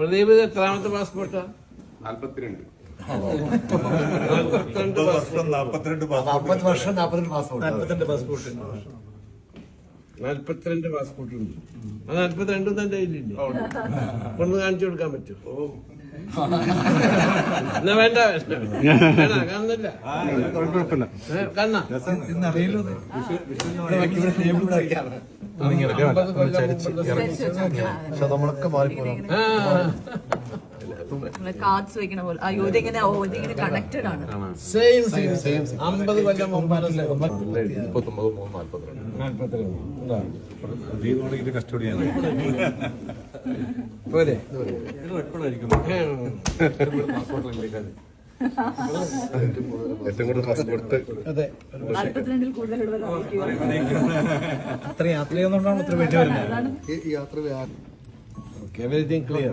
പ്രദീപ് എത്രാമത്തെ പാസ്പോർട്ടാ? 42. 40 വർഷം 42 പാസ്പോർട്ട് ഉണ്ട്. അത് 42 തന്നെ കയ്യിലില്ലേ? ഒന്ന് കാണിച്ചു കൊടുക്കാൻ പറ്റുമോ? എന്നാ വേണ്ട, കാണുന്നില്ല. കണ്ണ കാർഡ്സ് വെക്കണ പോലെ ഇങ്ങനെ കണക്റ്റഡ് ആണ്. 50 കൊല്ലം മുമ്പാണല്ലേ? 42 കസ്റ്റഡിയാണ് പോരെ? ഏറ്റവും കൂടുതൽ പാസ്പോർട്ട്. അതെ, 42 കൂടുതൽ അത്ര യാത്ര ചെയ്യുന്നതുകൊണ്ടാണ് ഇത്ര വേണ്ടി വരുന്നത്. Everything clear.